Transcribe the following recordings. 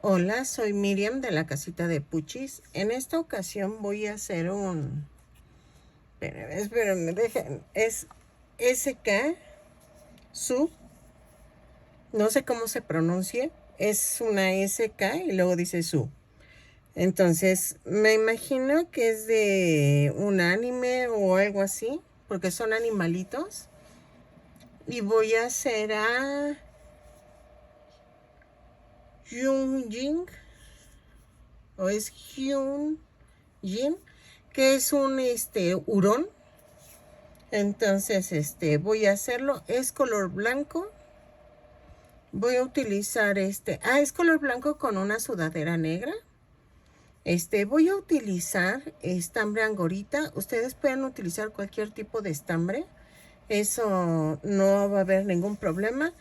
Hola, soy Miriam de la casita de Puchis. En esta ocasión voy a hacer espérenme, dejen. Es SK Su. No sé cómo se pronuncia. Es una SK y luego dice Su. Entonces, me imagino que es de un anime o algo así, porque son animalitos. Y voy a hacer a Hyun Jin, o es Hyun Jin, que es un hurón. Entonces, voy a hacerlo. Es color blanco. Voy a utilizar es color blanco con una sudadera negra. Voy a utilizar estambre angorita. Ustedes pueden utilizar cualquier tipo de estambre. Eso no va a haber ningún problema.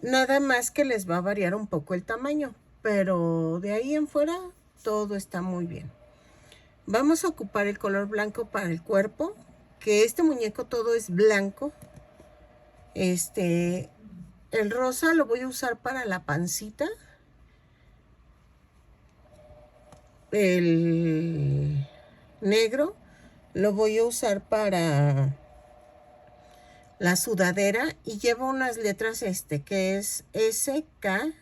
Nada más que les va a variar un poco el tamaño. Pero de ahí en fuera todo está muy bien. Vamos a ocupar el color blanco para el cuerpo. Que este muñeco todo es blanco. El rosa lo voy a usar para la pancita. El negro lo voy a usar para la sudadera y lleva unas letras que es SK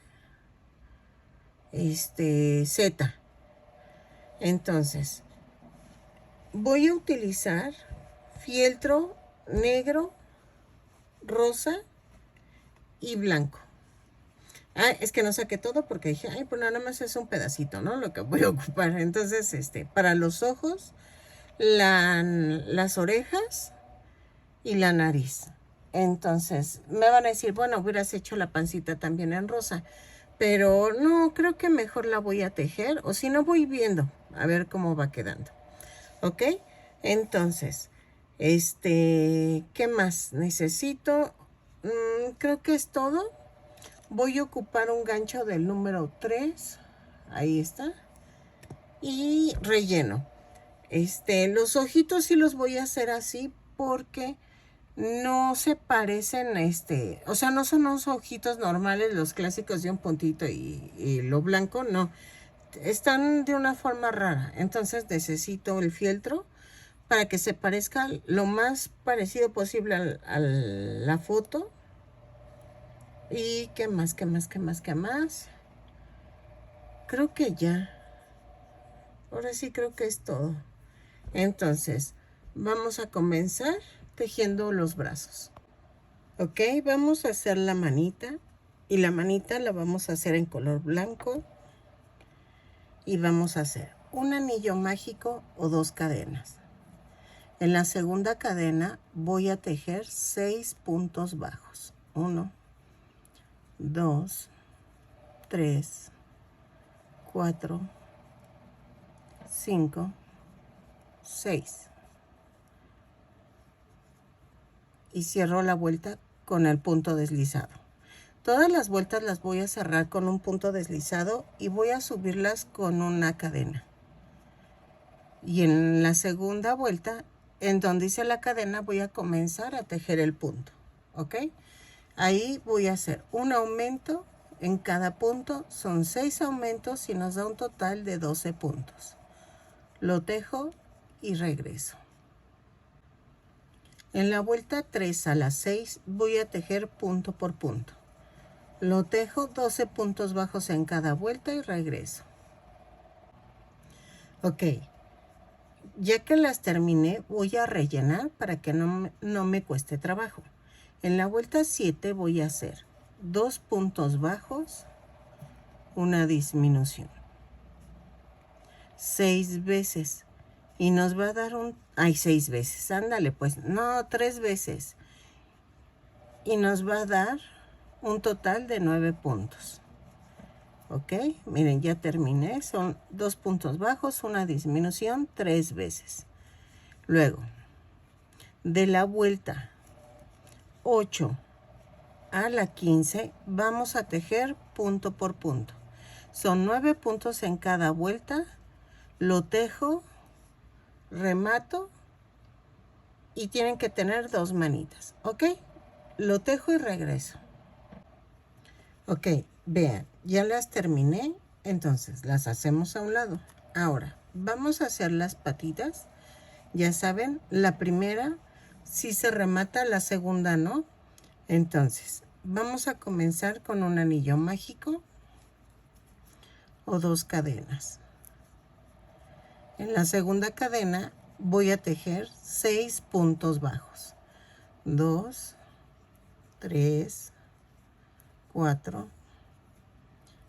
Z. Entonces, voy a utilizar fieltro negro, rosa y blanco. Es que no saqué todo porque dije, pues nada más es un pedacito, ¿no? Lo que voy a ocupar. Entonces, para los ojos, las orejas y la nariz. Entonces, me van a decir, bueno, hubieras hecho la pancita también en rosa. Pero no, creo que mejor la voy a tejer. O si no, voy viendo a ver cómo va quedando. ¿Ok? Entonces, ¿qué más necesito? Creo que es todo. Voy a ocupar un gancho del número 3. Ahí está. Y relleno. Los ojitos sí los voy a hacer así porque no se parecen, o sea, no son unos ojitos normales, los clásicos de un puntito y lo blanco, no. Están de una forma rara. Entonces necesito el fieltro para que se parezca lo más parecido posible a la foto. ¿Y qué más, qué más, qué más, qué más? Creo que ya. Ahora sí creo que es todo. Entonces, vamos a comenzar tejiendo los brazos. Ok, vamos a hacer la manita. Y la manita la vamos a hacer en color blanco. Y vamos a hacer un anillo mágico o 2 cadenas. En la segunda cadena voy a tejer 6 puntos bajos. 1, 2, 3, 4, 5, 6. Y cierro la vuelta con el punto deslizado. Todas las vueltas las voy a cerrar con un punto deslizado y voy a subirlas con una cadena. Y en la segunda vuelta, en donde hice la cadena, voy a comenzar a tejer el punto. ¿Ok? Ahí voy a hacer un aumento en cada punto. Son 6 aumentos y nos da un total de 12 puntos. Lo tejo y regreso. En la vuelta 3 a las 6 voy a tejer punto por punto. Lo tejo 12 puntos bajos en cada vuelta y regreso. Ok, ya que las terminé voy a rellenar para que no me cueste trabajo. En la vuelta 7 voy a hacer 2 puntos bajos, una disminución. 6 veces. Y nos va a dar 6 veces. Ándale, pues. No, 3 veces. Y nos va a dar un total de 9 puntos. Ok, miren, ya terminé. Son 2 puntos bajos, una disminución, 3 veces. Luego, de la vuelta 8 a la 15, vamos a tejer punto por punto. Son 9 puntos en cada vuelta. Lo tejo, remato y tienen que tener 2 manitas. ¿Ok? Lo tejo y regreso. Ok, vean, ya las terminé Entonces las hacemos a un lado. Ahora vamos a hacer las patitas. Ya saben, la primera sí se remata, la segunda no. Entonces vamos a comenzar con un anillo mágico o 2 cadenas. En la segunda cadena voy a tejer 6 puntos bajos. 2, 3, 4,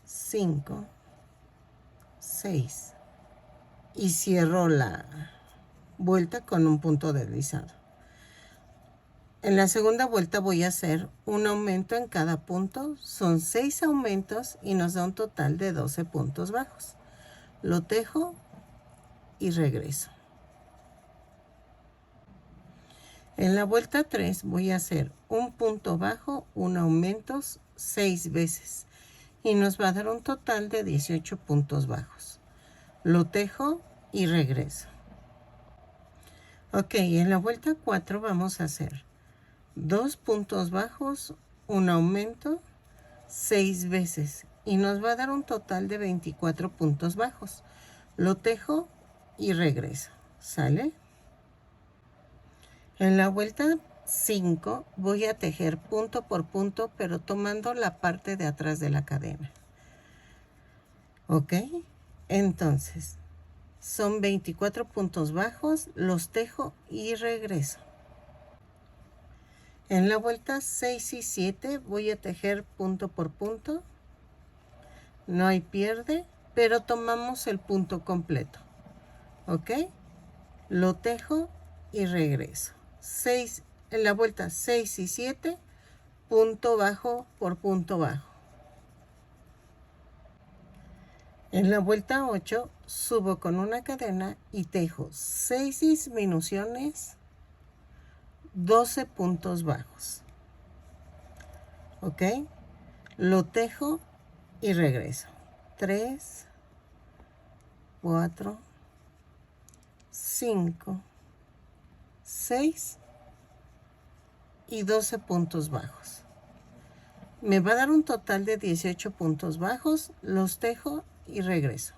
5, 6. Y cierro la vuelta con un punto deslizado. En la segunda vuelta voy a hacer un aumento en cada punto. Son 6 aumentos y nos da un total de 12 puntos bajos. Lo tejo y regreso. En la vuelta 3 voy a hacer un punto bajo, un aumento 6 veces y nos va a dar un total de 18 puntos bajos. Lo tejo y regreso. Ok, en la vuelta 4 vamos a hacer 2 puntos bajos, un aumento 6 veces y nos va a dar un total de 24 puntos bajos. Lo tejo y regreso. ¿Sale? En la vuelta 5 voy a tejer punto por punto, pero tomando la parte de atrás de la cadena. ¿Ok? Entonces, son 24 puntos bajos, los tejo y regreso. En la vuelta 6 y 7 voy a tejer punto por punto. No hay pierde, pero tomamos el punto completo. ¿Ok? Lo tejo y regreso. 6, en la vuelta 6 y 7, punto bajo por punto bajo. En la vuelta 8 subo con una cadena y tejo 6 disminuciones, 12 puntos bajos. ¿Ok? Lo tejo y regreso. 3, 4, 5, 6 y 12 puntos bajos. Me va a dar un total de 18 puntos bajos, los tejo y regreso.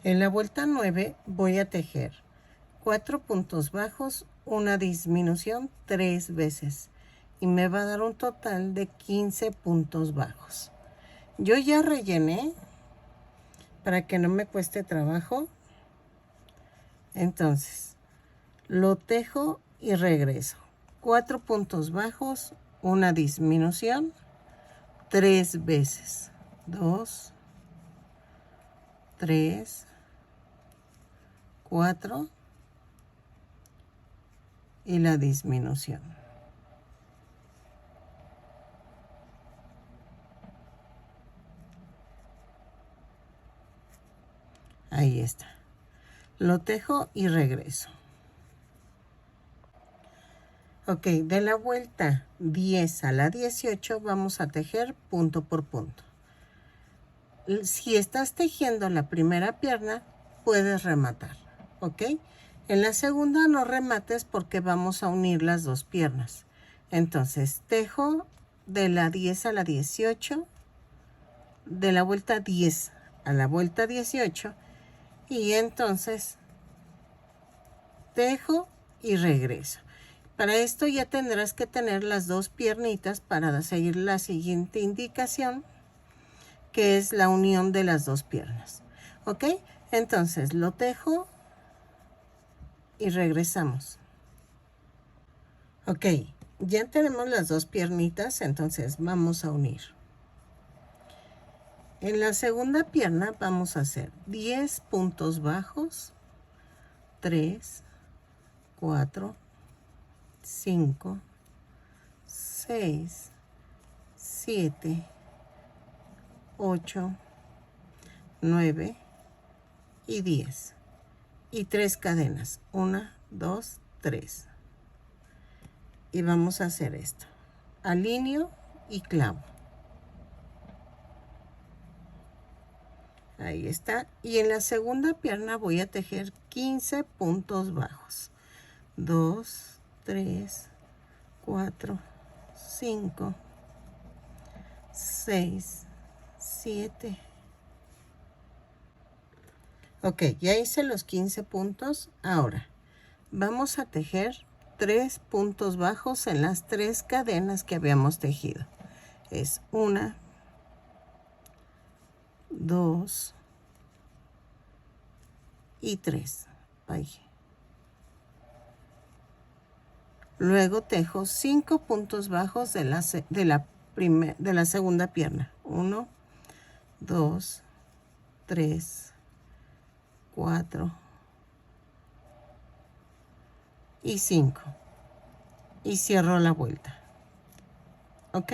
En la vuelta 9 voy a tejer 4 puntos bajos, una disminución 3 veces y me va a dar un total de 15 puntos bajos. Yo ya rellené para que no me cueste trabajo. Entonces, lo tejo y regreso. 4 puntos bajos, una disminución 3 veces. 2, 3, 4 y la disminución. Ahí está. Lo tejo y regreso. Ok, de la vuelta 10 a la 18 vamos a tejer punto por punto. Si estás tejiendo la primera pierna, puedes rematar, ¿ok? En la segunda no remates porque vamos a unir las dos piernas. Entonces, tejo de la 10 a la 18, de la vuelta 10 a la vuelta 18, y entonces tejo y regreso. Para esto ya tendrás que tener las dos piernitas para seguir la siguiente indicación, que es la unión de las dos piernas. ¿Ok? Entonces lo tejo y regresamos. Ok, ya tenemos las dos piernitas, entonces vamos a unir. En la segunda pierna vamos a hacer 10 puntos bajos, 3, 4, 5, 6, 7, 8, 9 y 10. Y 3 cadenas. 1, 2, 3. Y vamos a hacer esto. Alineo y clavo. Ahí está. Y en la segunda pierna voy a tejer 15 puntos bajos. 2, 3, 4, 5, 6, 7. Ok, ya hice los 15 puntos. Ahora vamos a tejer 3 puntos bajos en las 3 cadenas que habíamos tejido. Es 1, 2 y 3. Ahí. Luego tejo 5 puntos bajos de la segunda pierna. 1, 2, 3, 4 y 5. Y cierro la vuelta. ¿Ok?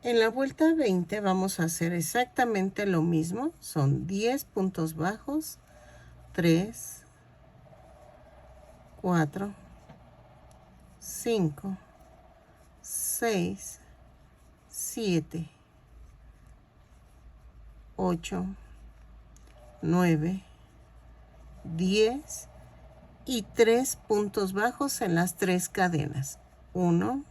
En la vuelta 20 vamos a hacer exactamente lo mismo. Son 10 puntos bajos. 3, 4, 5, 6, 7, 8, 9, 10 y 3 puntos bajos en las 3 cadenas. 1,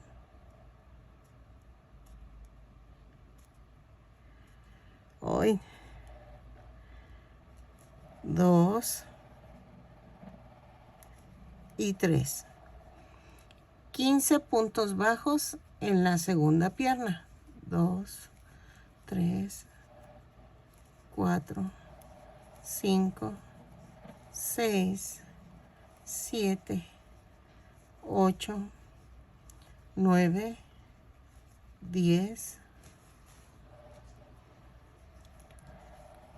2 y 3. 15 puntos bajos en la segunda pierna. 2, 3, 4, 5, 6, 7, 8, 9, 10,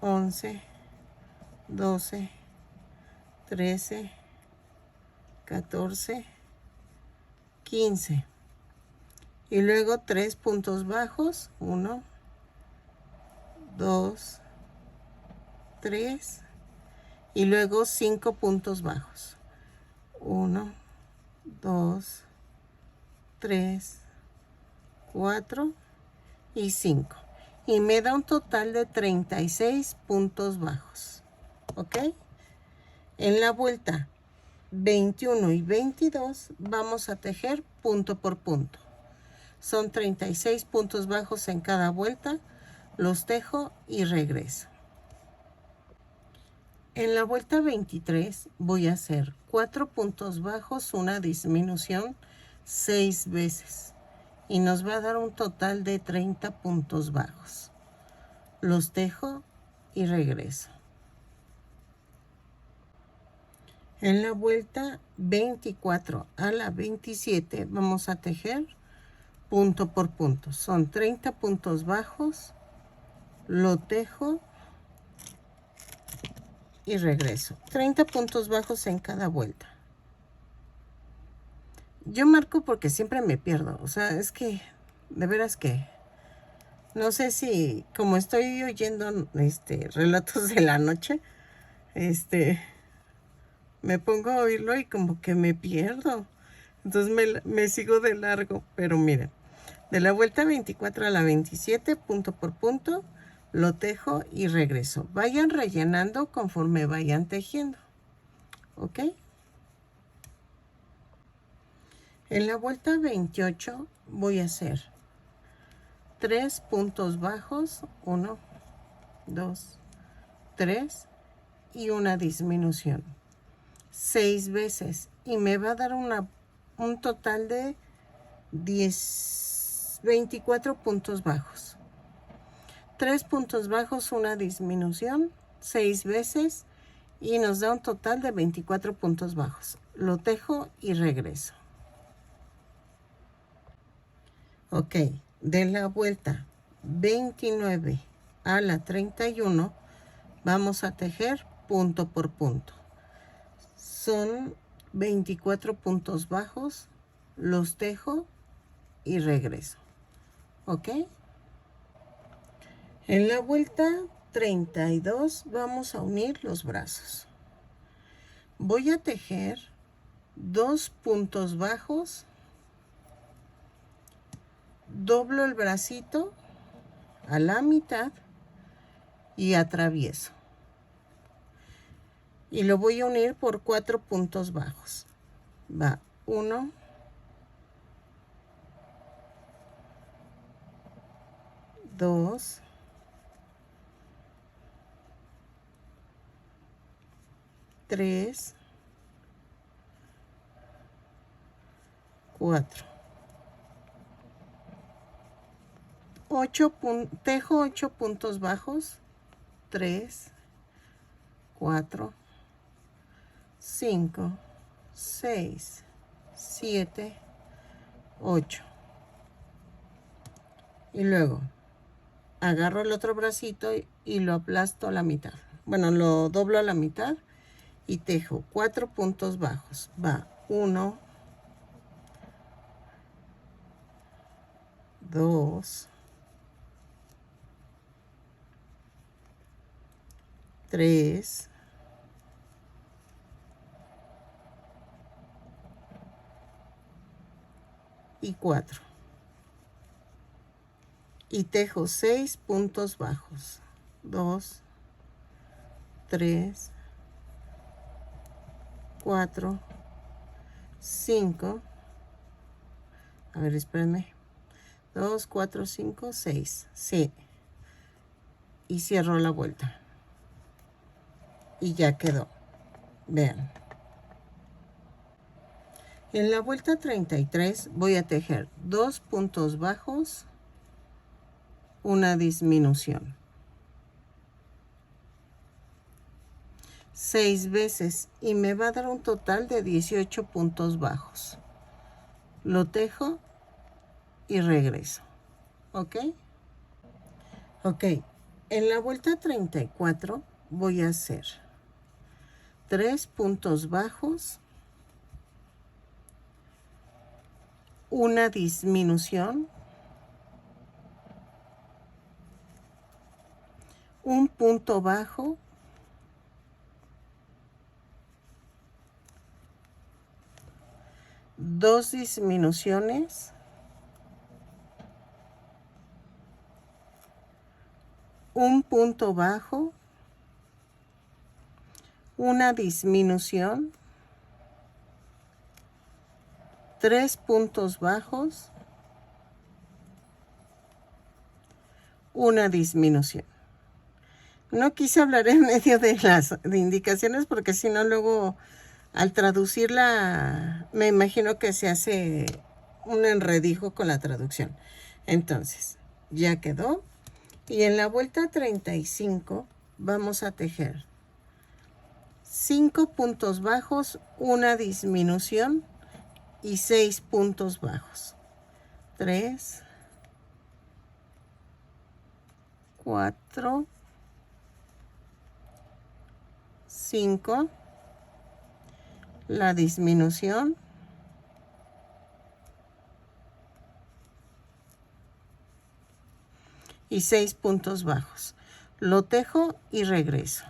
11, 12, 13, 14, 15. Y luego 3 puntos bajos. 1, 2, 3. Y luego 5 puntos bajos. 1, 2, 3, 4 y 5. Y me da un total de 36 puntos bajos. ¿Ok? En la vuelta 21 y 22 vamos a tejer punto por punto. Son 36 puntos bajos en cada vuelta. Los tejo y regreso. En la vuelta 23 voy a hacer 4 puntos bajos, una disminución 6 veces. Y nos va a dar un total de 30 puntos bajos. Los tejo y regreso. En la vuelta 24 a la 27 vamos a tejer punto por punto. Son 30 puntos bajos. Lo tejo y regreso. 30 puntos bajos en cada vuelta. Yo marco porque siempre me pierdo. O sea, es que de veras que no sé si como estoy oyendo relatos de la noche, me pongo a oírlo y como que me pierdo. Entonces me sigo de largo. Pero miren, de la vuelta 24 a la 27, punto por punto, lo tejo y regreso. Vayan rellenando conforme vayan tejiendo. ¿Ok? En la vuelta 28 voy a hacer 3 puntos bajos, 1, 2, 3 y una disminución. 6 veces y me va a dar un total de 24 puntos bajos. 3 puntos bajos, una disminución, 6 veces y nos da un total de 24 puntos bajos. Lo tejo y regreso. Ok, de la vuelta 29 a la 31 vamos a tejer punto por punto. Son 24 puntos bajos, los tejo y regreso. ¿Ok? En la vuelta 32 vamos a unir los brazos. Voy a tejer 2 puntos bajos, doblo el bracito a la mitad y atravieso. Y lo voy a unir por 4 puntos bajos. Va 1, 2, 2, 3, 4. Tejo 8 puntos bajos. 3, 4, 5, 6, 7, 8. Y luego agarro el otro bracito y lo aplasto a la mitad. Bueno, lo doblo a la mitad y tejo 4 puntos bajos. Va 1, 2, 3, 4. Y tejo 6 puntos bajos. 2, 3, 4, 5. A ver, espérenme. 2, 4, 5, 6. Sí. Y cierro la vuelta. Y ya quedó. Vean. En la vuelta 33 voy a tejer 2 puntos bajos, una disminución. 6 veces y me va a dar un total de 18 puntos bajos. Lo tejo y regreso. ¿Ok? Ok. En la vuelta 34 voy a hacer 3 puntos bajos, una disminución, un punto bajo, dos disminuciones, un punto bajo, una disminución, 3 puntos bajos, una disminución. No quise hablar en medio de las indicaciones porque si no luego al traducirla me imagino que se hace un enredijo con la traducción. Entonces, ya quedó. Y en la vuelta 35 vamos a tejer 5 puntos bajos, una disminución y 6 puntos bajos. 3, 4, 5, la disminución, y 6 puntos bajos. Lo tejo y regreso.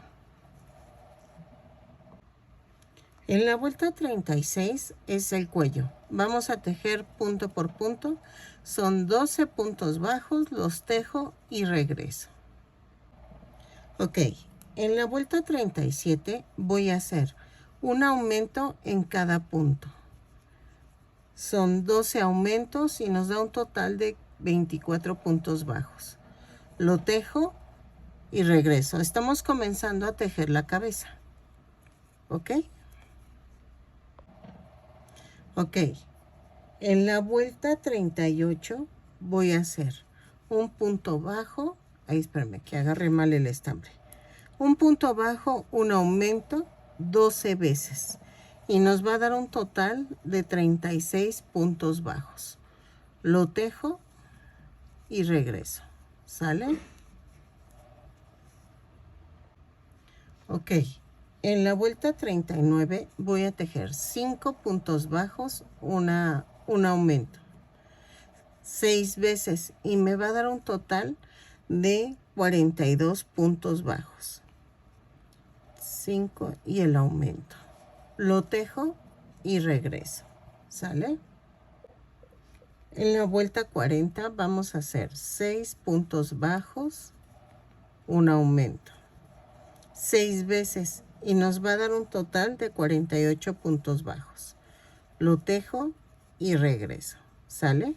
En la vuelta 36 es el cuello. Vamos a tejer punto por punto. Son 12 puntos bajos, los tejo y regreso. Ok, en la vuelta 37 voy a hacer un aumento en cada punto. Son 12 aumentos y nos da un total de 24 puntos bajos. Lo tejo y regreso. Estamos comenzando a tejer la cabeza. ¿Ok? Ok. En la vuelta 38 voy a hacer un punto bajo. Ahí, espérame, que agarré mal el estambre. Un punto bajo, un aumento, 12 veces. Y nos va a dar un total de 36 puntos bajos. Lo tejo y regreso. ¿Sale? Ok, en la vuelta 39 voy a tejer 5 puntos bajos, un aumento, 6 veces y me va a dar un total de 42 puntos bajos. 5 y el aumento. Lo tejo y regreso. ¿Sale? En la vuelta 40 vamos a hacer 6 puntos bajos, un aumento. 6 veces y nos va a dar un total de 48 puntos bajos. Lo tejo y regreso. ¿Sale?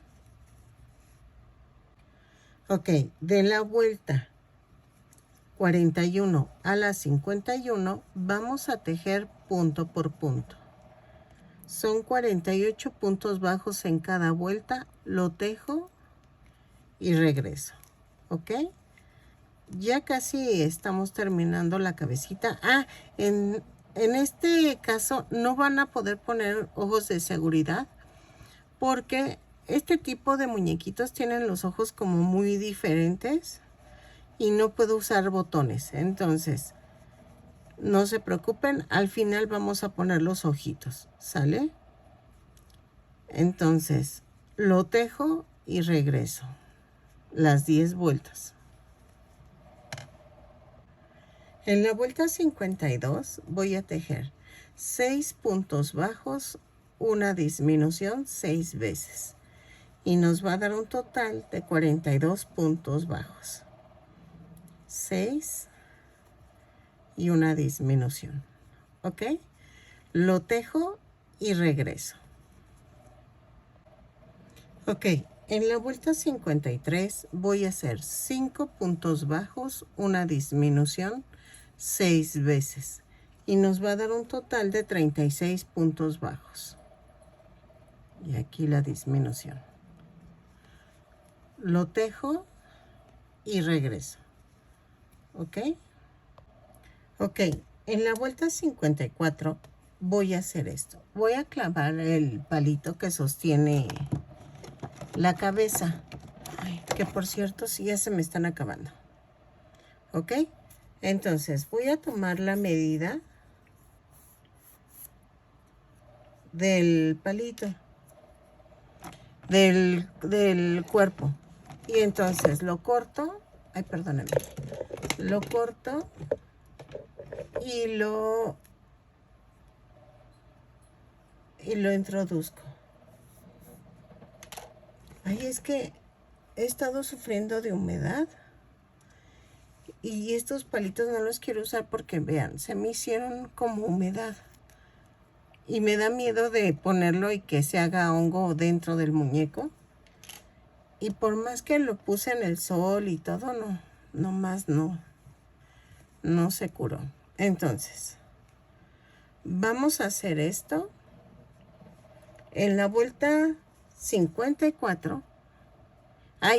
Ok, de la vuelta 41 a la 51 vamos a tejer punto por punto. Son 48 puntos bajos en cada vuelta, lo tejo y regreso. ¿Ok? Ya casi estamos terminando la cabecita. En este caso no van a poder poner ojos de seguridad porque este tipo de muñequitos tienen los ojos como muy diferentes y no puedo usar botones. Entonces, no se preocupen, al final vamos a poner los ojitos, ¿sale? Entonces, lo tejo y regreso las 10 vueltas. En la vuelta 52 voy a tejer 6 puntos bajos, una disminución 6 veces. Y nos va a dar un total de 42 puntos bajos. 6 y una disminución. ¿Ok? Lo tejo y regreso. Ok, en la vuelta 53 voy a hacer 5 puntos bajos, una disminución 6 veces. Y nos va a dar un total de 36 puntos bajos. Y aquí la disminución. Lo tejo y regreso. ¿Ok? Ok, en la vuelta 54 voy a hacer esto. Voy a clavar el palito que sostiene la cabeza. Ay, que por cierto, sí ya se me están acabando. ¿Ok? Entonces voy a tomar la medida del palito, del cuerpo. Y entonces lo corto. Ay, perdónenme. Lo corto y lo introduzco. Ay, es que he estado sufriendo de humedad y estos palitos no los quiero usar porque vean, se me hicieron como humedad y me da miedo de ponerlo y que se haga hongo dentro del muñeco. Y por más que lo puse en el sol y todo, no se curó. Entonces, vamos a hacer esto. En la vuelta 54,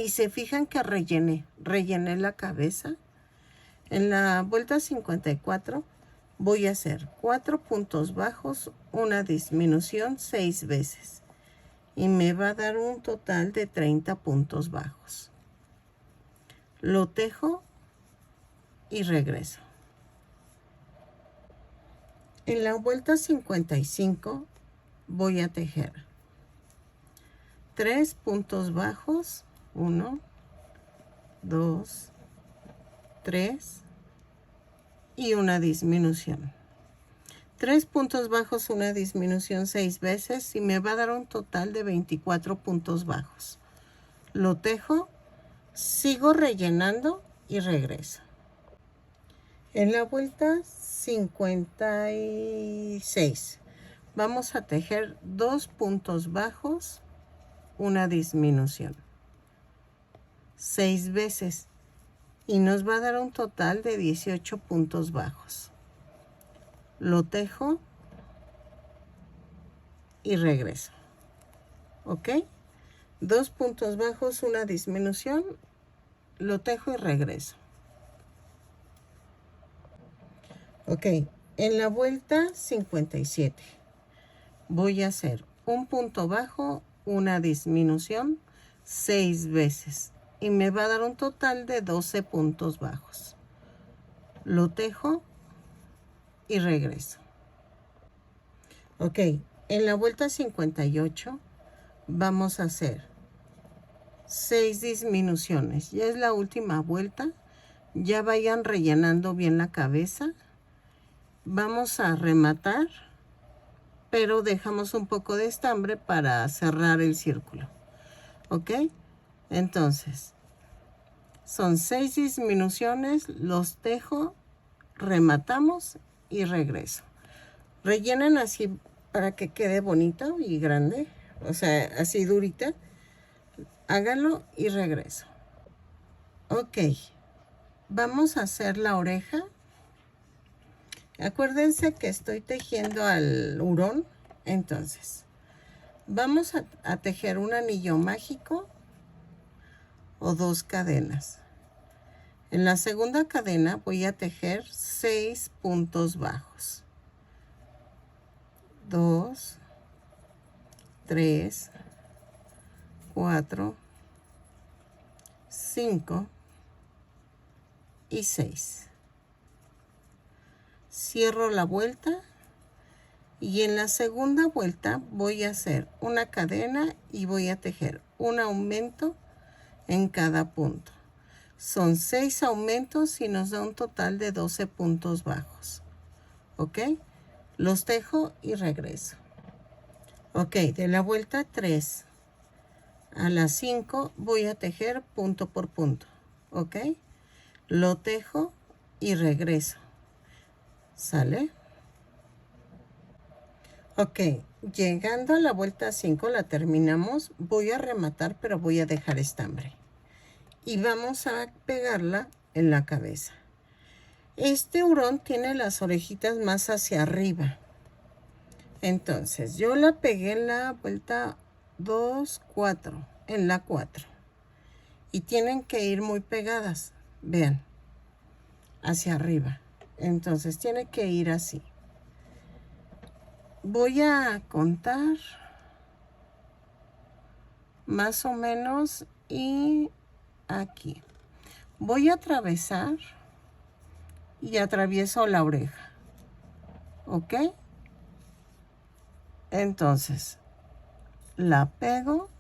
y se fijan que rellené la cabeza. En la vuelta 54 voy a hacer 4 puntos bajos, una disminución 6 veces. Y me va a dar un total de 30 puntos bajos. Lo tejo y regreso. En la vuelta 55 voy a tejer 3 puntos bajos, 1, 2, 3 y una disminución. 3 puntos bajos, una disminución 6 veces y me va a dar un total de 24 puntos bajos. Lo tejo, sigo rellenando y regreso. En la vuelta 56 vamos a tejer 2 puntos bajos, una disminución 6 veces y nos va a dar un total de 18 puntos bajos. Lo tejo y regreso. ¿Ok? 2 puntos bajos, una disminución, lo tejo y regreso. Ok, en la vuelta 57 voy a hacer un punto bajo, una disminución 6 veces y me va a dar un total de 12 puntos bajos. Lo tejo y regreso. Ok, en la vuelta 58 vamos a hacer 6 disminuciones. Ya es la última vuelta. Ya vayan rellenando bien la cabeza. Vamos a rematar, pero dejamos un poco de estambre para cerrar el círculo. ¿Ok? Entonces, son 6 disminuciones, los tejo, rematamos y regreso. Rellenen así para que quede bonito y grande, o sea, así durita. Háganlo y regreso. Ok, vamos a hacer la oreja. Acuérdense que estoy tejiendo al hurón, entonces vamos a tejer un anillo mágico o 2 cadenas. En la segunda cadena voy a tejer 6 puntos bajos. 2, 3, 4, 5 y 6. Cierro la vuelta y en la segunda vuelta voy a hacer una cadena y voy a tejer un aumento en cada punto. Son 6 aumentos y nos da un total de 12 puntos bajos. ¿Ok? Los tejo y regreso. Ok, de la vuelta 3 a la 5 voy a tejer punto por punto. ¿Ok? Lo tejo y regreso. ¿Sale? Ok, llegando a la vuelta 5 la terminamos. Voy a rematar, pero voy a dejar estambre. Y vamos a pegarla en la cabeza. Este hurón tiene las orejitas más hacia arriba. Entonces, yo la pegué en la vuelta 2, 4, en la 4. Y tienen que ir muy pegadas, vean, hacia arriba. Entonces, tiene que ir así. Voy a contar más o menos y aquí. Voy a atravesar y atravieso la oreja. ¿Ok? Entonces, la pego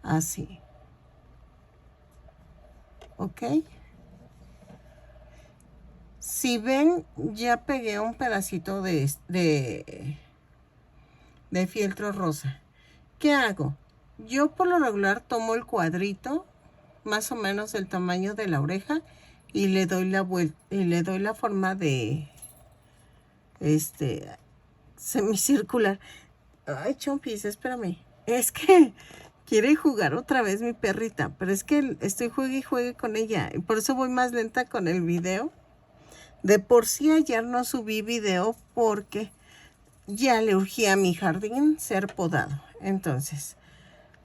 así. ¿Ok? Si ven, ya pegué un pedacito de fieltro rosa. ¿Qué hago? Yo por lo regular tomo el cuadrito, más o menos del tamaño de la oreja, y le doy la vuelta, y le doy la forma de semicircular. Ay, Chompis, espérame. Es que quiere jugar otra vez mi perrita, pero es que estoy juegue y juegue con ella, y por eso voy más lenta con el video. De por sí ayer no subí video porque ya le urgía a mi jardín ser podado. Entonces,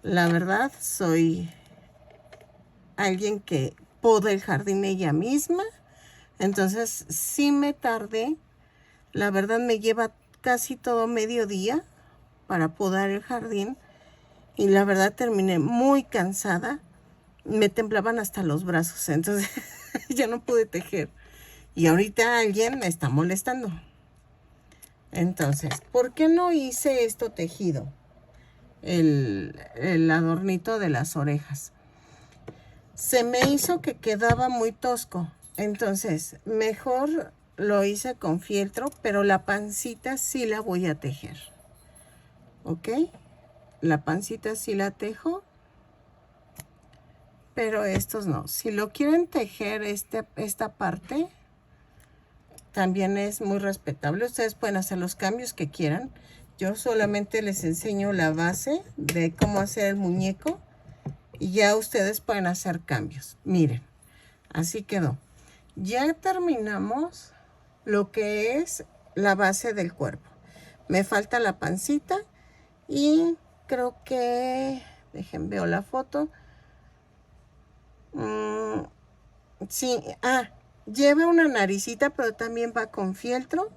la verdad, soy alguien que poda el jardín ella misma. Entonces, sí me tardé. La verdad, me lleva casi todo mediodía para podar el jardín. Y la verdad, terminé muy cansada. Me temblaban hasta los brazos. Entonces, ya no pude tejer. Y ahorita alguien me está molestando. Entonces, ¿por qué no hice esto tejido? El adornito de las orejas. Se me hizo que quedaba muy tosco. Entonces, mejor lo hice con fieltro, pero la pancita sí la voy a tejer. ¿Ok? La pancita sí la tejo, pero estos no. Si lo quieren tejer esta parte, también es muy respetable. Ustedes pueden hacer los cambios que quieran. Yo solamente les enseño la base de cómo hacer el muñeco y ya ustedes pueden hacer cambios. Miren, así quedó. Ya terminamos lo que es la base del cuerpo. Me falta la pancita y creo que, dejen veo la foto. Sí, lleva una naricita, pero también va con fieltro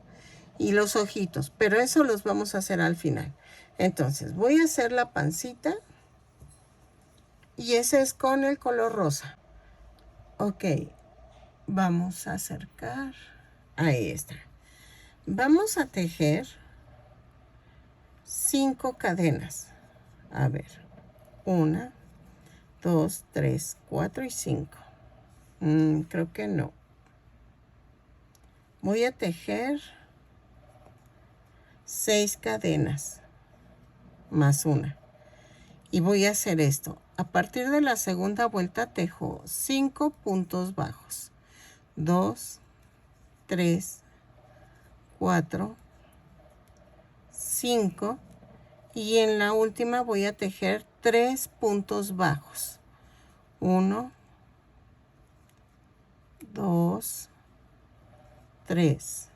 y los ojitos, pero eso los vamos a hacer al final. Entonces, voy a hacer la pancita y ese es con el color rosa. Ok, vamos a acercar. Ahí está. Vamos a tejer 5 cadenas. A ver, 1, 2, 3, 4 y 5. Creo que no. Voy a tejer 6 cadenas más una. Y voy a hacer esto. A partir de la segunda vuelta tejo 5 puntos bajos. 2, 3, 4, 5. Y en la última voy a tejer 3 puntos bajos. 1, 2, 3.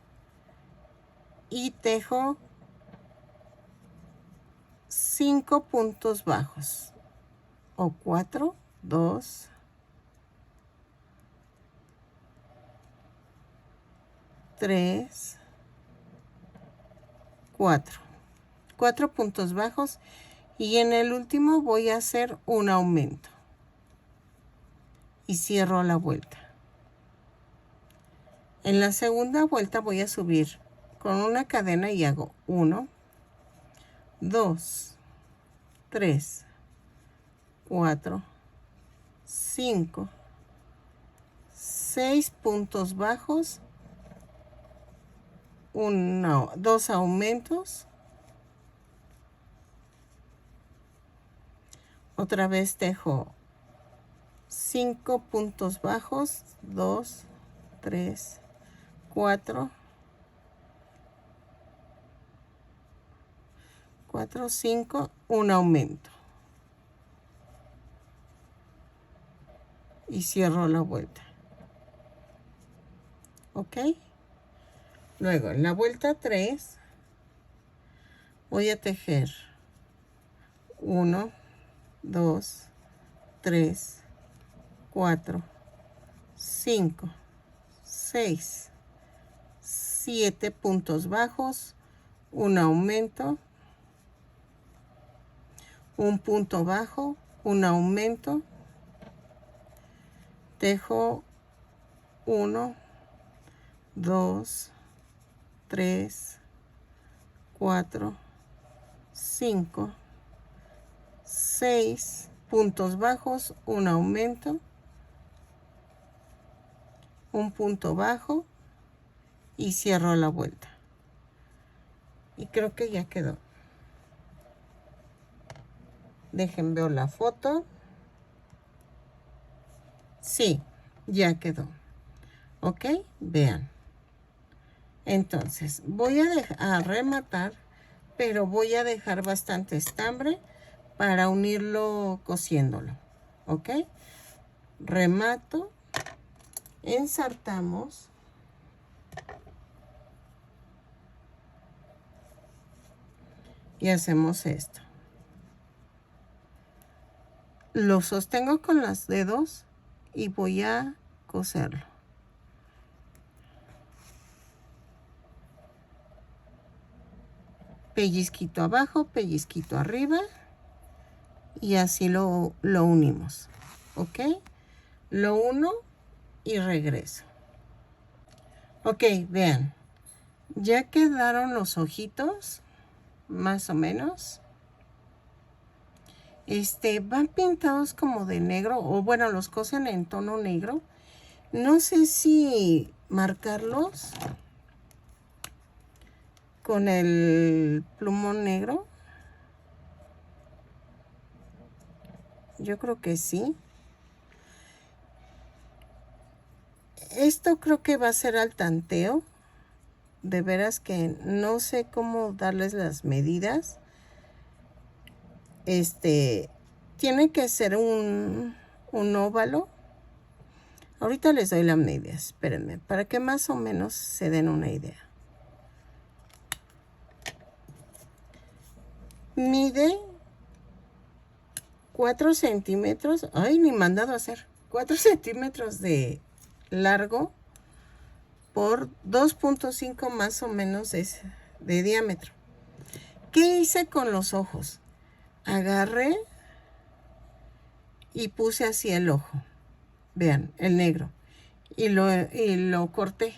Y tejo 5 puntos bajos. O 4, 2, 3, 4. 4 puntos bajos. Y en el último voy a hacer un aumento. Y cierro la vuelta. En la segunda vuelta voy a subir con una cadena y hago 1, 2, 3, 4, 5, 6 puntos bajos, 2 aumentos, otra vez tejo 5 puntos bajos, 2, 3, 4, 5, un aumento. Y cierro la vuelta. ¿Ok? Luego, en la vuelta 3, voy a tejer 1, 2, 3, 4, 5, 6, 7 puntos bajos, un aumento, un punto bajo, un aumento, tejo 1, 2, 3, 4, 5, 6 puntos bajos, un aumento, un punto bajo y cierro la vuelta. Y creo que ya quedó. Dejen ver la foto. Sí, ya quedó. ¿Ok? Vean. Entonces, voy a rematar, pero voy a dejar bastante estambre para unirlo cosiéndolo. ¿Ok? Remato, ensartamos. Y hacemos esto. Lo sostengo con los dedos y voy a coserlo. Pellizquito abajo, pellizquito arriba. Y así lo unimos. ¿Ok? Lo uno y regreso. Ok, vean. Ya quedaron los ojitos. Más o menos. Van pintados como de negro. O bueno, los cosen en tono negro. No sé si marcarlos con el plumón negro. Yo creo que sí. Esto creo que va a ser al tanteo. De veras que no sé cómo darles las medidas. Tiene que ser un óvalo. Ahorita les doy las medidas. Espérenme, para que más o menos se den una idea. Mide 4 centímetros. Ay, ni mandado a hacer. 4 centímetros de largo por 2.5 más o menos de diámetro. ¿Qué hice con los ojos? Agarré y puse así el ojo. Vean, el negro. Y lo corté.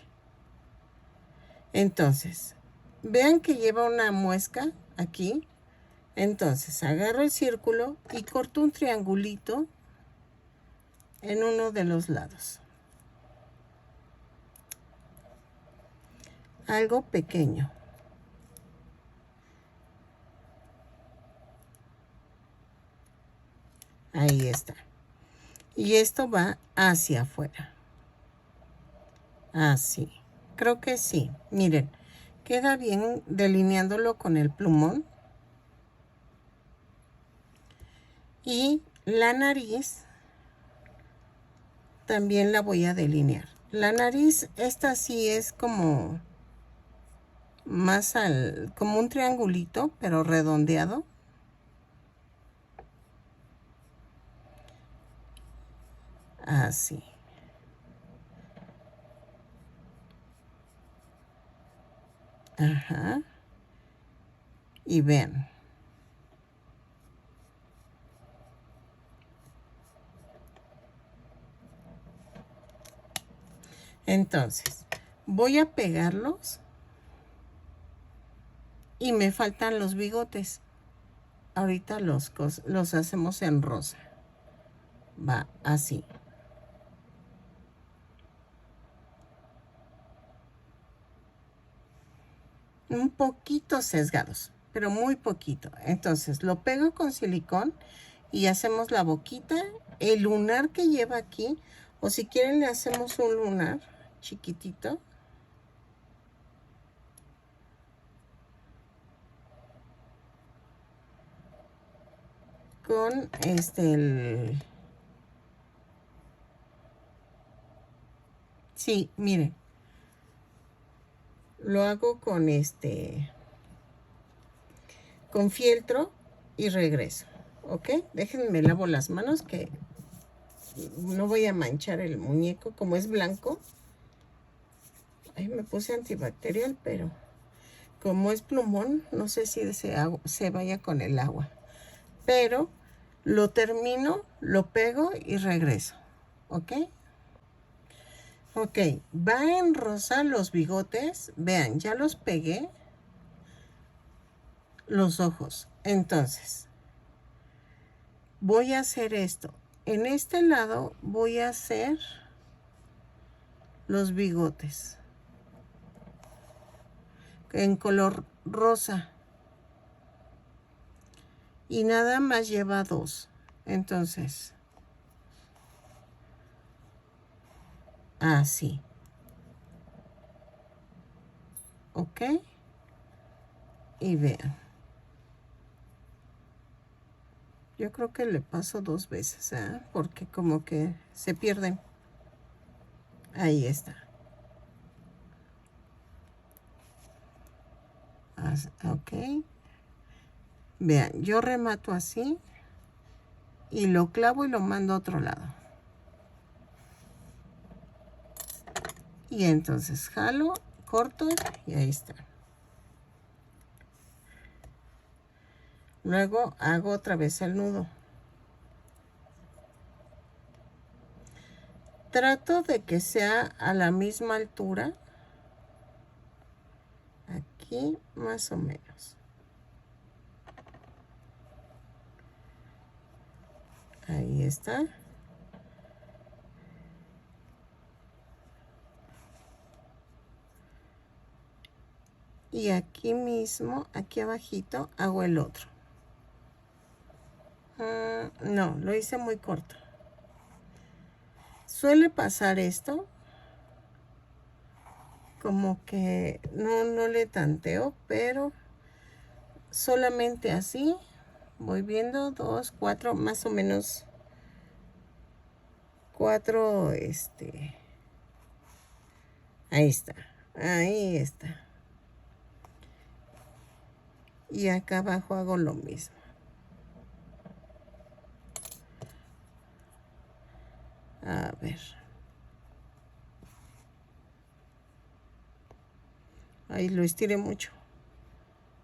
Entonces, vean que lleva una muesca aquí. Entonces, agarro el círculo y corto un triangulito en uno de los lados. Algo pequeño. Ahí está. Y esto va hacia afuera. Así. Creo que sí. Miren, queda bien delineándolo con el plumón. Y la nariz también la voy a delinear. La nariz, esta sí es como más como un triangulito, pero redondeado. Así. Ajá. Y vean. Entonces, voy a pegarlos y me faltan los bigotes. Ahorita los hacemos en rosa. Va así. Un poquito sesgados, pero muy poquito. Entonces lo pego con silicón y hacemos la boquita, el lunar que lleva aquí, o si quieren le hacemos un lunar chiquitito. Con sí, miren. Lo hago con fieltro y regreso. ¿Ok? Déjenme lavo las manos que no voy a manchar el muñeco como es blanco. Ahí me puse antibacterial, pero como es plumón, no sé si se vaya con el agua. Pero lo termino, lo pego y regreso. ¿Ok? Ok, va en rosa los bigotes. Vean, ya los pegué. Los ojos. Entonces, voy a hacer esto. En este lado voy a hacer los bigotes en color rosa. Y nada más lleva dos. Entonces, así. ¿Ok? Y vean. Yo creo que le paso dos veces, ¿eh? Porque como que se pierden. Ahí está. Ok. Vean, yo remato así y lo clavo y lo mando a otro lado. Y entonces jalo, corto y ahí está. Luego hago otra vez el nudo. Trato de que sea a la misma altura. Aquí más o menos. Ahí está. Y aquí mismo, aquí abajito, hago el otro. No, lo hice muy corto. Suele pasar esto. Como que no le tanteo, pero solamente así. Voy viendo 2, 4, más o menos 4, ahí está. Ahí está. Y acá abajo hago lo mismo. A ver. Ahí lo estiré mucho.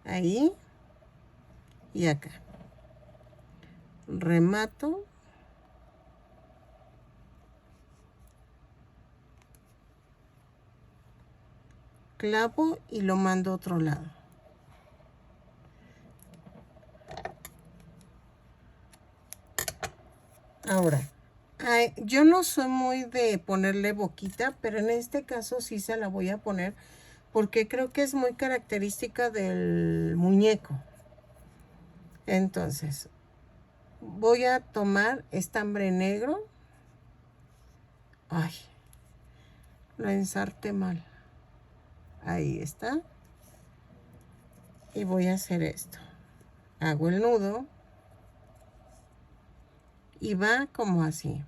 Ahí y acá. Remato. Clavo y lo mando a otro lado. Ahora, yo no soy muy de ponerle boquita, pero en este caso sí se la voy a poner porque creo que es muy característica del muñeco. Entonces, voy a tomar estambre negro. Ay, lo ensarté mal. Ahí está. Y voy a hacer esto. Hago el nudo. y va como así.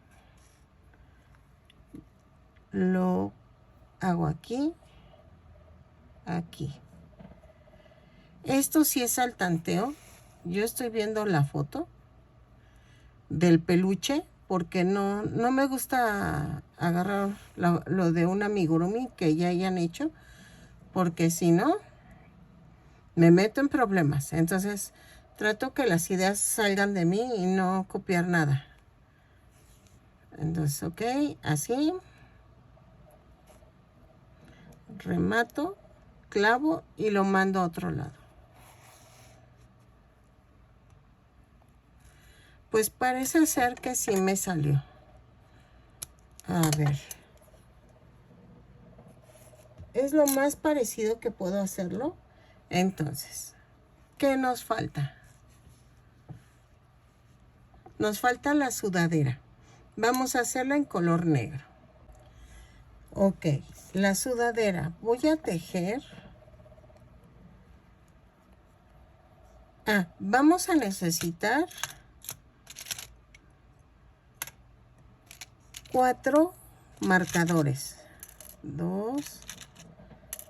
Lo hago aquí, aquí. Esto sí es al tanteo. Yo estoy viendo la foto del peluche porque no me gusta agarrar lo de un amigurumi que ya hayan hecho, porque si no me meto en problemas. Entonces trato que las ideas salgan de mí y no copiar nada. Entonces, ok, así. Remato, clavo y lo mando a otro lado. Pues parece ser que sí me salió. A ver. Es lo más parecido que puedo hacerlo. Entonces, ¿qué nos falta? Nos falta la sudadera. Vamos a hacerla en color negro. Ok, la sudadera. Voy a tejer. Vamos a necesitar 4 marcadores. 2,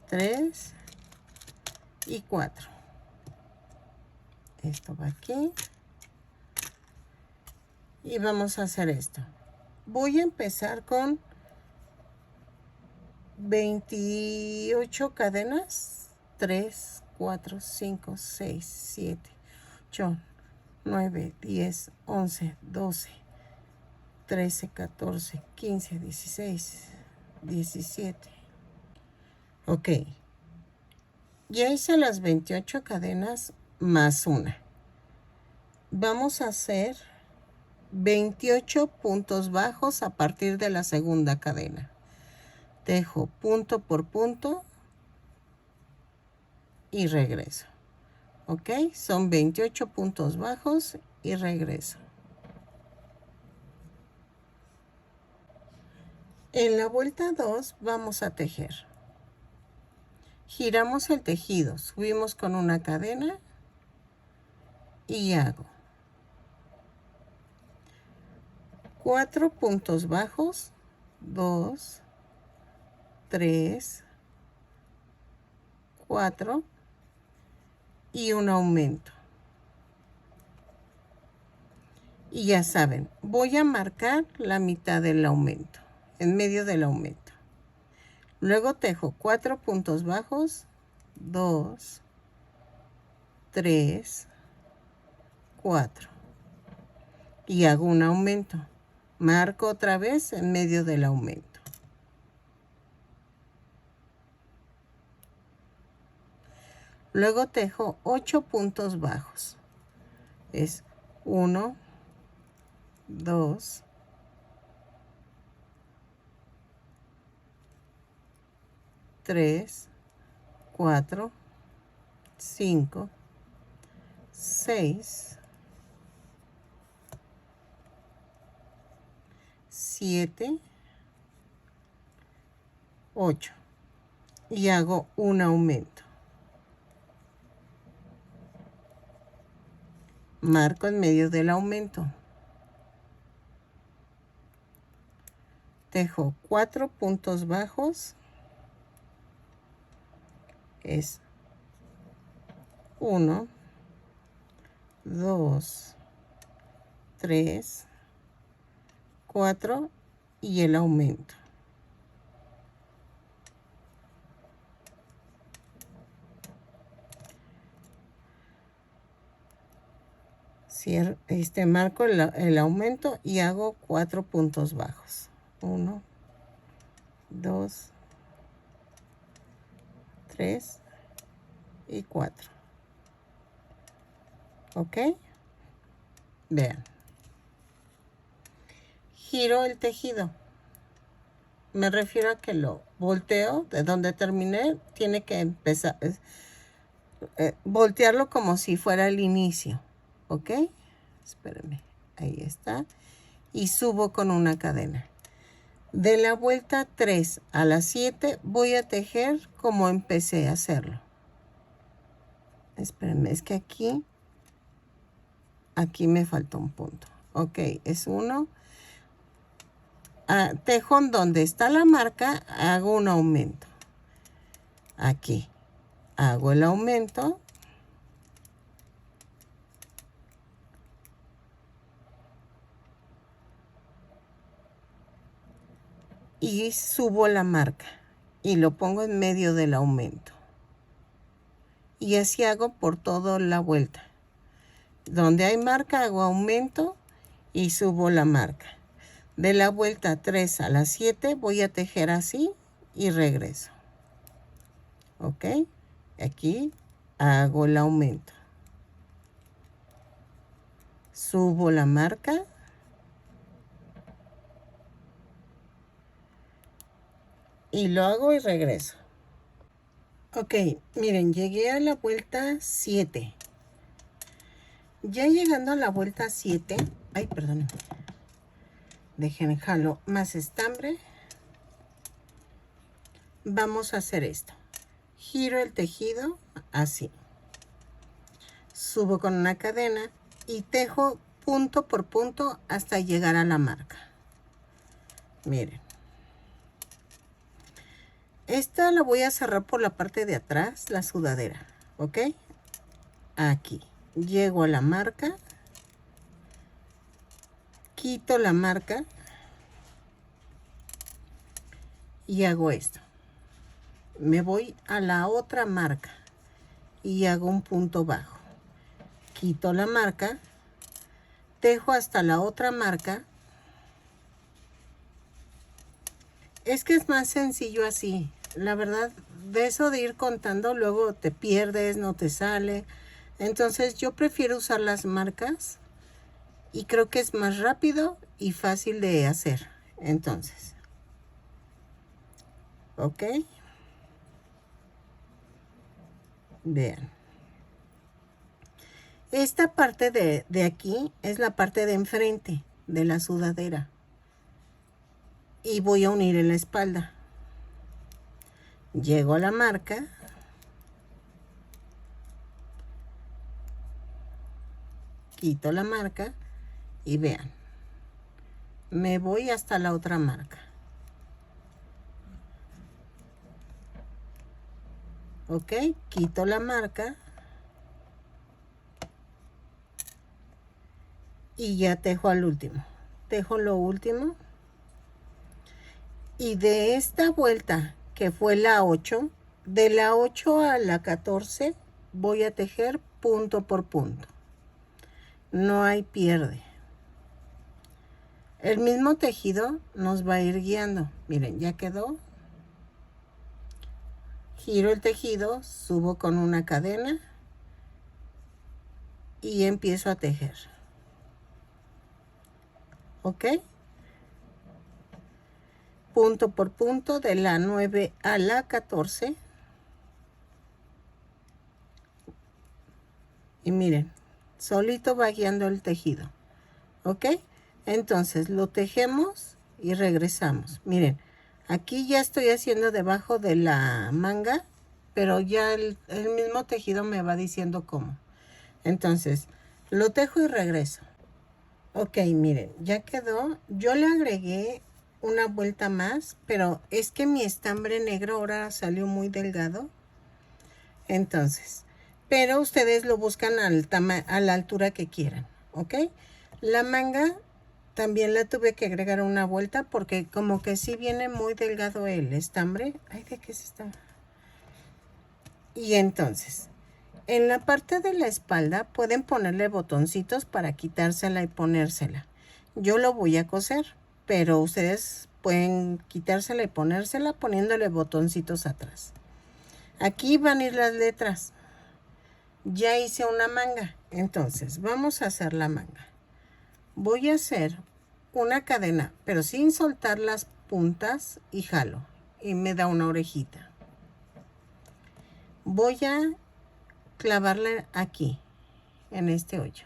3 y 4. Esto va aquí. Y vamos a hacer esto. Voy a empezar con 28 cadenas. 3, 4, 5, 6, 7, 8, 9, 10, 11, 12, 13, 14, 15, 16, 17. Ok. Ya hice las 28 cadenas más una. Vamos a hacer 28 puntos bajos a partir de la segunda cadena. Tejo punto por punto y regreso. Ok, son 28 puntos bajos y regreso. En la vuelta 2 vamos a tejer. Giramos el tejido, subimos con una cadena y hago 4 puntos bajos, 2, 3, 4 y un aumento. Y ya saben, voy a marcar la mitad del aumento, en medio del aumento. Luego tejo 4 puntos bajos, 2, 3, 4. Y hago un aumento. Marco otra vez en medio del aumento. Luego tejo 8 puntos bajos. Es 1, 2, 3, 4, 5, 6, 7, 8. Y hago un aumento. Marco en medio del aumento. Tejo 4 puntos bajos. Es 1, 2, 3, 4 y el aumento. Marco el aumento y hago 4 puntos bajos. 1, 2, 3 y 4. ¿Ok? Vean. Giro el tejido. Me refiero a que lo volteo de donde terminé. Tiene que empezar, voltearlo como si fuera el inicio. ¿Ok? Espérenme. Ahí está. Y subo con una cadena. De la vuelta 3 a la 7 voy a tejer como empecé a hacerlo. Espérenme, es que aquí me falta un punto. Ok, es 1. Tejo donde está la marca, hago un aumento. Aquí hago el aumento. Y subo la marca y lo pongo en medio del aumento. Y así hago por toda la vuelta. Donde hay marca hago aumento y subo la marca. De la vuelta 3 a la 7 voy a tejer así y regreso. Ok, aquí hago el aumento. Subo la marca. Y lo hago y regreso. Ok, miren, llegué a la vuelta 7. Ya llegando a la vuelta 7, ay, perdón, dejen jalo más estambre. Vamos a hacer esto. Giro el tejido así. Subo con una cadena y tejo punto por punto hasta llegar a la marca. Miren. Esta la voy a cerrar por la parte de atrás, la sudadera, ¿ok? Aquí. Llego a la marca. Quito la marca. Y hago esto. Me voy a la otra marca. Y hago un punto bajo. Quito la marca. Tejo hasta la otra marca. Es que es más sencillo así. La verdad, de eso de ir contando, luego te pierdes, no te sale. Entonces yo prefiero usar las marcas y creo que es más rápido y fácil de hacer. Entonces, ok. Vean. Esta parte de aquí es la parte de enfrente de la sudadera. Y voy a unir en la espalda. Llego a la marca. Quito la marca y vean. Me voy hasta la otra marca. Ok, quito la marca. Y ya tejo al último. Tejo lo último. Y de esta vuelta, que fue la 8, de la 8 a la 14, voy a tejer punto por punto. No hay pierde. El mismo tejido nos va a ir guiando. Miren, ya quedó. Giro el tejido, subo con una cadena y empiezo a tejer. ¿Ok? Punto por punto de la 9 a la 14. Y miren, solito va guiando el tejido. ¿Ok? Entonces lo tejemos y regresamos. Miren, aquí ya estoy haciendo debajo de la manga, pero ya el mismo tejido me va diciendo cómo. Entonces, lo tejo y regreso. Ok, miren, ya quedó. Yo le agregué una vuelta más, pero es que mi estambre negro ahora salió muy delgado. Entonces, pero ustedes lo buscan a la altura que quieran, ¿ok? La manga también la tuve que agregar una vuelta porque como que sí viene muy delgado el estambre. Ay, ¿de qué es esta? Y entonces, en la parte de la espalda pueden ponerle botoncitos para quitársela y ponérsela. Yo lo voy a coser, pero ustedes pueden quitársela y ponérsela poniéndole botoncitos atrás. Aquí van a ir las letras. Ya hice una manga, entonces vamos a hacer la manga. Voy a hacer una cadena, pero sin soltar las puntas y jalo. Y me da una orejita. Voy a clavarla aquí, en este hoyo.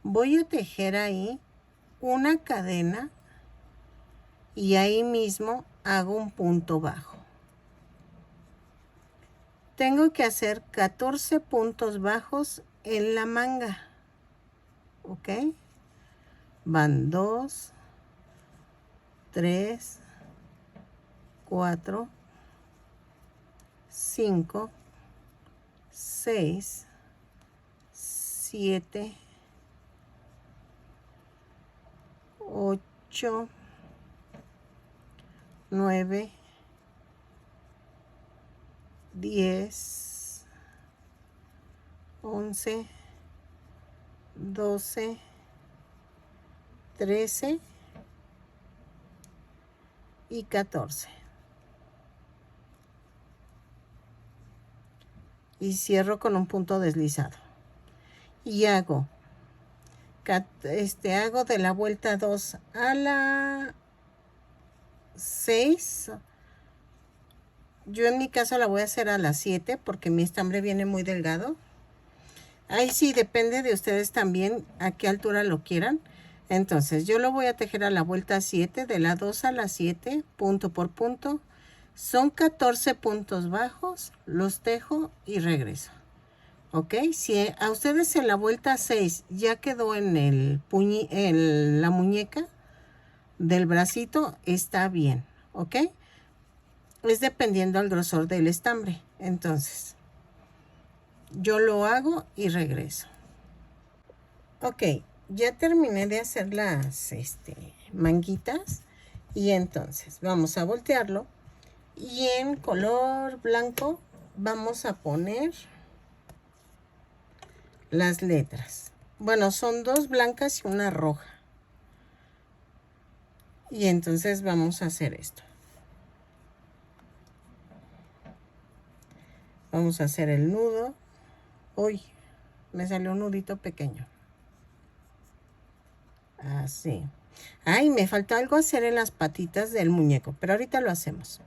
Voy a tejer ahí una cadena y ahí mismo hago un punto bajo. Tengo que hacer 14 puntos bajos en la manga. ¿Ok? Van 2, 3, 4, 5, 6, 7, 8, 9, 10, 11, 12, 13 y 14. Y cierro con un punto deslizado. Y hago de la vuelta 2 a la 6. Yo en mi caso la voy a hacer a las 7 porque mi estambre viene muy delgado. Ahí sí depende de ustedes también a qué altura lo quieran. Entonces yo lo voy a tejer a la vuelta 7, de la 2 a la 7, punto por punto. Son 14 puntos bajos, los tejo y regreso. Ok, si a ustedes en la vuelta 6 ya quedó en en la muñeca del bracito, está bien, ok. Es dependiendo al grosor del estambre. Entonces, yo lo hago y regreso. Ok, ya terminé de hacer las manguitas. Y entonces vamos a voltearlo. Y en color blanco vamos a poner las letras. Bueno, son 2 blancas y una roja. Y entonces vamos a hacer esto. Vamos a hacer el nudo. Uy, me salió un nudito pequeño. Así. Ay, me faltó algo hacer en las patitas del muñeco, pero ahorita lo hacemos.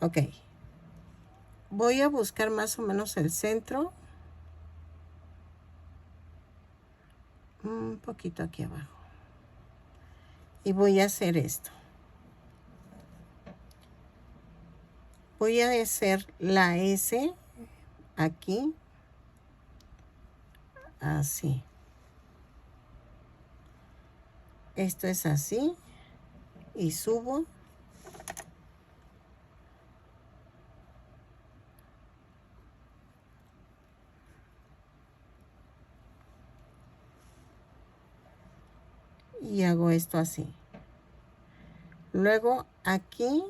Ok. Voy a buscar más o menos el centro. Un poquito aquí abajo. Y voy a hacer esto. Voy a hacer la S aquí. Así. Esto es así. Y subo. Y hago esto así. Luego aquí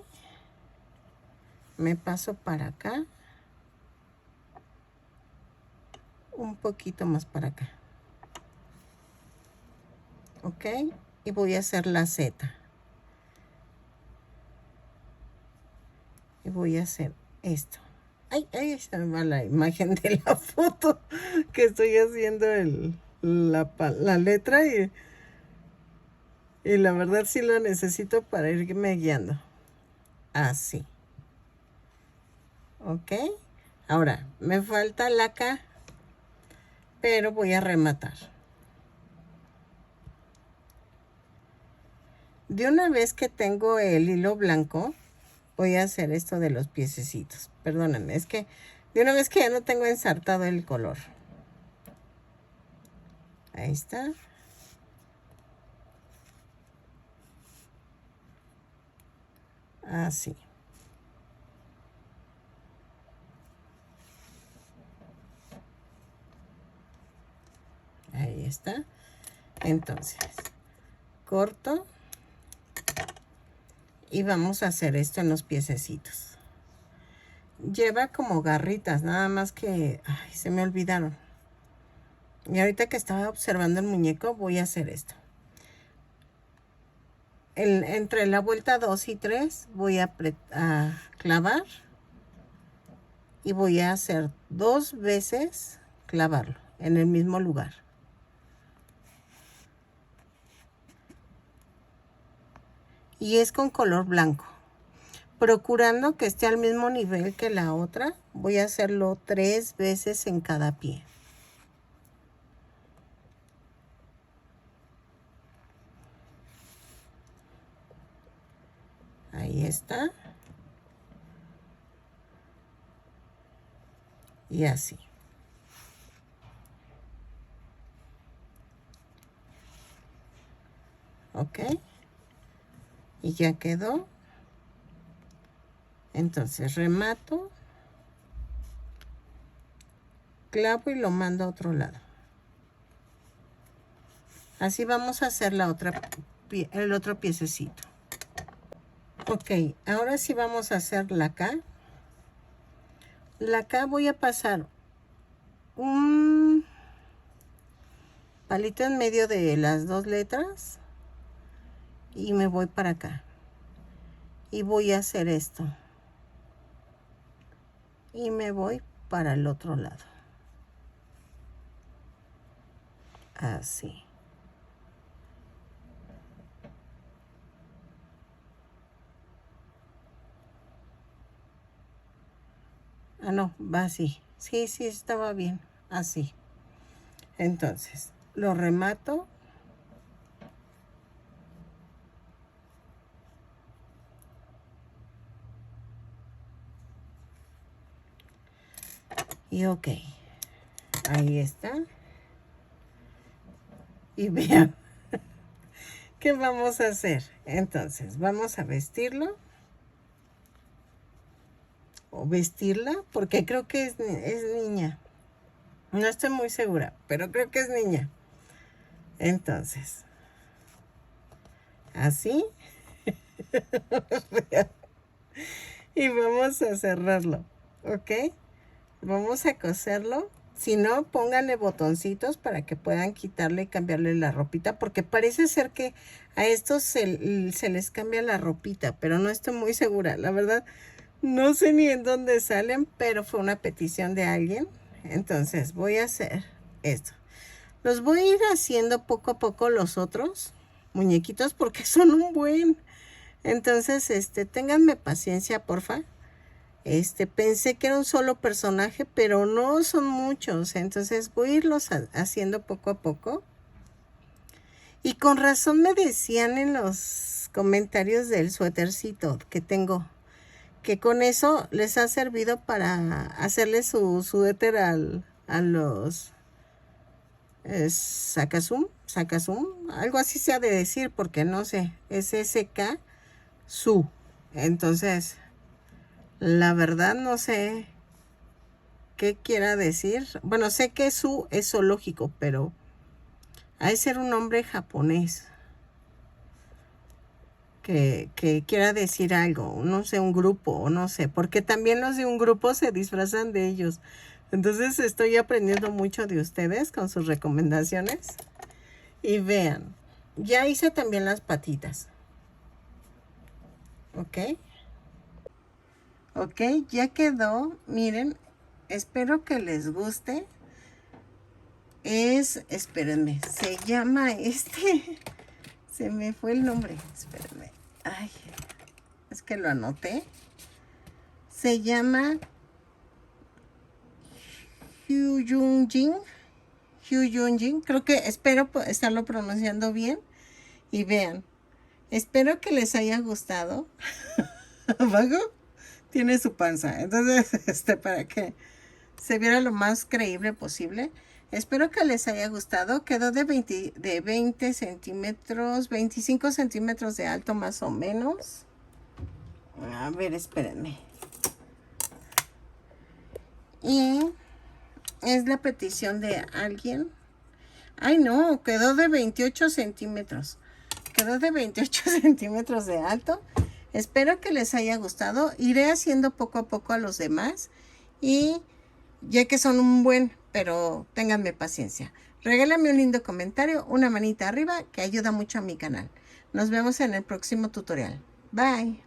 me paso para acá. Un poquito más para acá. Ok. Y voy a hacer la Z. Y voy a hacer esto. Ay, ahí está la imagen de la foto que estoy haciendo la letra y la verdad sí lo necesito para irme guiando. Así. Ok. Ahora, me falta la K, pero voy a rematar. De una vez que tengo el hilo blanco, voy a hacer esto de los piececitos. Perdónenme, es que de una vez que ya no tengo ensartado el color. Ahí está. Así. Ahí está. Entonces, corto. Y vamos a hacer esto en los piececitos. Lleva como garritas, nada más que ay, se me olvidaron. Y ahorita que estaba observando el muñeco, voy a hacer esto. Entre la vuelta 2 y 3 voy a clavar. Y voy a hacer 2 veces clavarlo en el mismo lugar. Y es con color blanco. Procurando que esté al mismo nivel que la otra, voy a hacerlo 3 veces en cada pie. Ahí está. Y así. ¿ok? Y ya quedó. Entonces remato, clavo y lo mando a otro lado. Así vamos a hacer el otro piececito. Ok, ahora sí vamos a hacer la K. La K voy a pasar un palito en medio de las dos letras y me voy para acá. Y voy a hacer esto. Y me voy para el otro lado. Así. Ah, no, va así. Sí, sí, estaba bien. Así. Entonces, lo remato. Y ok. Ahí está. Y vean. ¿Qué vamos a hacer? Entonces, vamos a vestirlo. O vestirla, porque creo que es niña. No estoy muy segura, pero creo que es niña. Entonces, así. Y vamos a cerrarlo, ¿ok? Vamos a coserlo. Si no, pónganle botoncitos para que puedan quitarle y cambiarle la ropita, porque parece ser que a estos se les cambia la ropita, pero no estoy muy segura. La verdad, no sé ni en dónde salen, pero fue una petición de alguien. Entonces voy a hacer esto. Los voy a ir haciendo poco a poco los otros muñequitos porque son un buen. Entonces, ténganme paciencia, porfa. Pensé que era un solo personaje, pero no son muchos. Entonces voy a irlos haciendo poco a poco. Y con razón me decían en los comentarios del suétercito que tengo, que con eso les ha servido para hacerle su suéter a los Sakazum, algo así se ha de decir, porque no sé, es SK Su. Entonces, la verdad no sé qué quiera decir. Bueno, sé que Su es zoológico, pero ha de ser un nombre japonés que quiera decir algo, no sé, un grupo, o no sé, porque también los de un grupo se disfrazan de ellos. Entonces estoy aprendiendo mucho de ustedes con sus recomendaciones. Y vean, ya hice también las patitas. ¿Ok? Ok, ya quedó. Miren, espero que les guste. Espérenme, se llama se me fue el nombre, espérenme. Ay, es que lo anoté. Se llama Hyunjin. Creo que espero estarlo pronunciando bien. Y vean, espero que les haya gustado. Abajo tiene su panza. Entonces, para que se viera lo más creíble posible. Espero que les haya gustado. Quedó de 20 centímetros, 25 centímetros de alto más o menos. A ver, espérenme. Y es la petición de alguien. Ay, no, quedó de 28 centímetros. Quedó de 28 centímetros de alto. Espero que les haya gustado. Iré haciendo poco a poco a los demás. Y ya que son un buen, pero ténganme paciencia. Regálame un lindo comentario, una manita arriba que ayuda mucho a mi canal. Nos vemos en el próximo tutorial. Bye.